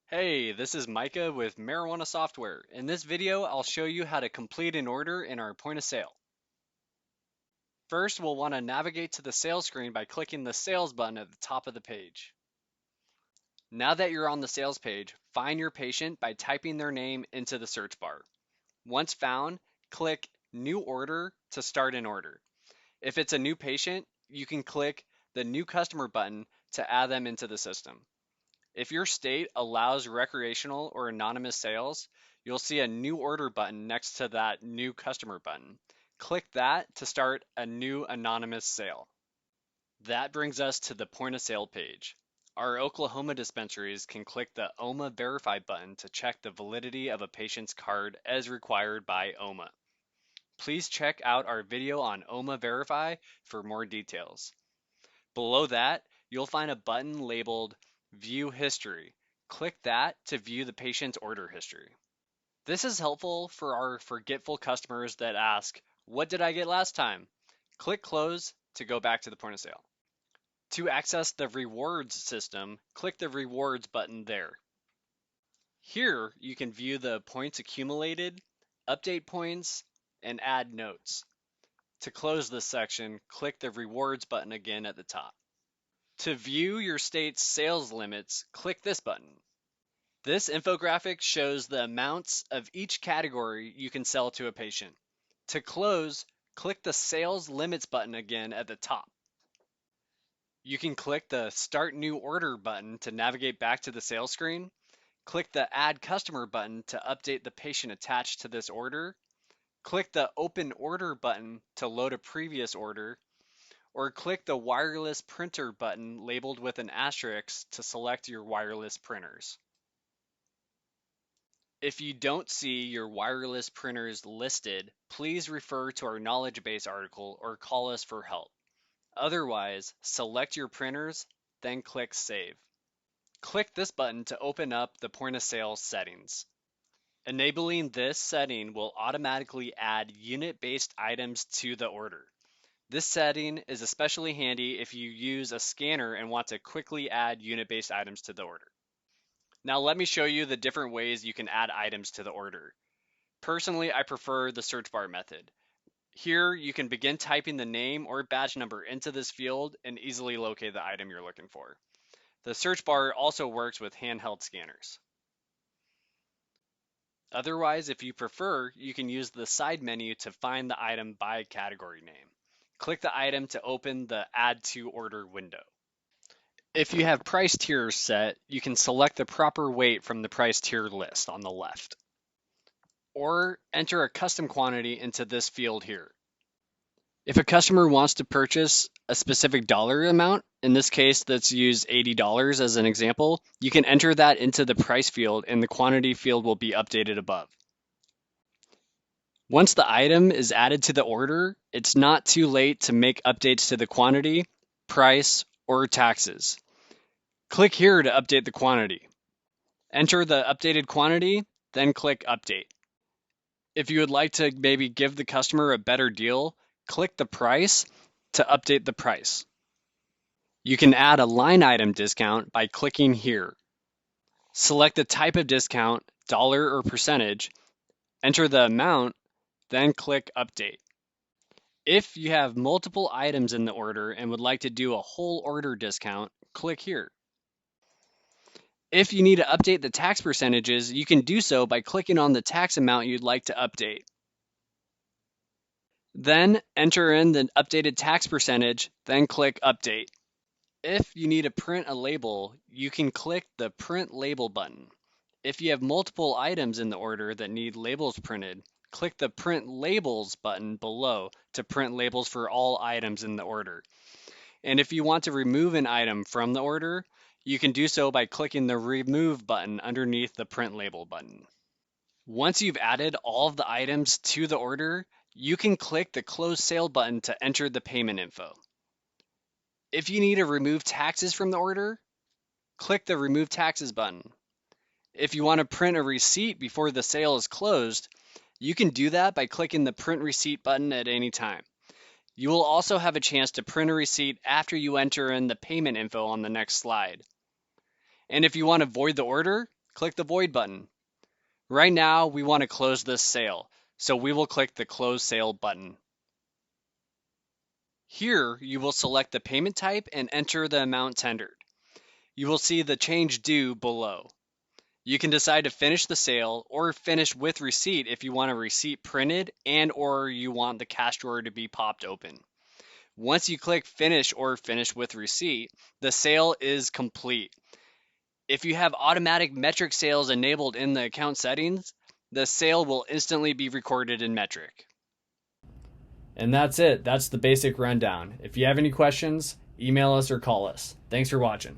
Hey, this is Micah with Marijuana Software. In this video, I'll show you how to complete an order in our point of sale. First, we'll want to navigate to the sales screen by clicking the Sales button at the top of the page. Now that you're on the sales page, find your patient by typing their name into the search bar. Once found, click New Order to start an order. If it's a new patient, you can click the New Customer button to add them into the system. If your state allows recreational or anonymous sales, you'll see a new order button next to that new customer button. Click that to start a new anonymous sale. That brings us to the point of sale page. Our Oklahoma dispensaries can click the OMA Verify button to check the validity of a patient's card as required by OMA. Please check out our video on OMA Verify for more details. Below that, you'll find a button labeled View History. Click that to view the patient's order history. This is helpful for our forgetful customers that ask, "What did I get last time?" Click Close to go back to the point of sale. To access the rewards system, click the Rewards button there. Here, you can view the points accumulated, update points, and add notes. To close this section, click the Rewards button again at the top. To view your state's sales limits, click this button. This infographic shows the amounts of each category you can sell to a patient. To close, click the Sales Limits button again at the top. You can click the Start New Order button to navigate back to the sales screen. Click the Add Customer button to update the patient attached to this order. Click the Open Order button to load a previous order. Or click the Wireless Printer button labeled with an asterisk to select your wireless printers. If you don't see your wireless printers listed, please refer to our knowledge base article or call us for help. Otherwise, select your printers, then click Save. Click this button to open up the point of sale settings. Enabling this setting will automatically add unit-based items to the order. This setting is especially handy if you use a scanner and want to quickly add unit-based items to the order. Now let me show you the different ways you can add items to the order. Personally, I prefer the search bar method. Here, you can begin typing the name or badge number into this field and easily locate the item you're looking for. The search bar also works with handheld scanners. Otherwise, if you prefer, you can use the side menu to find the item by category name. Click the item to open the Add to Order window. If you have price tiers set, you can select the proper weight from the price tier list on the left. Or enter a custom quantity into this field here. If a customer wants to purchase a specific dollar amount, in this case, let's use $80 as an example, you can enter that into the price field and the quantity field will be updated above. Once the item is added to the order, it's not too late to make updates to the quantity, price, or taxes. Click here to update the quantity. Enter the updated quantity, then click Update. If you would like to maybe give the customer a better deal, click the price to update the price. You can add a line item discount by clicking here. Select the type of discount, dollar or percentage, enter the amount, then click Update. If you have multiple items in the order and would like to do a whole order discount, click here. If you need to update the tax percentages, you can do so by clicking on the tax amount you'd like to update. Then enter in the updated tax percentage, then click Update. If you need to print a label, you can click the Print Label button. If you have multiple items in the order that need labels printed, click the Print Labels button below to print labels for all items in the order. And if you want to remove an item from the order, you can do so by clicking the Remove button underneath the Print Label button. Once you've added all of the items to the order, you can click the Close Sale button to enter the payment info. If you need to remove taxes from the order, click the Remove Taxes button. If you want to print a receipt before the sale is closed, you can do that by clicking the Print Receipt button at any time. You will also have a chance to print a receipt after you enter in the payment info on the next slide. And if you want to void the order, click the void button. Right now, we want to close this sale, so we will click the Close Sale button. Here, you will select the payment type and enter the amount tendered. You will see the change due below. You can decide to finish the sale or finish with receipt if you want a receipt printed and or you want the cash drawer to be popped open. Once you click finish or finish with receipt, the sale is complete. If you have automatic metric sales enabled in the account settings, the sale will instantly be recorded in metric. And that's it. That's the basic rundown. If you have any questions, email us or call us. Thanks for watching.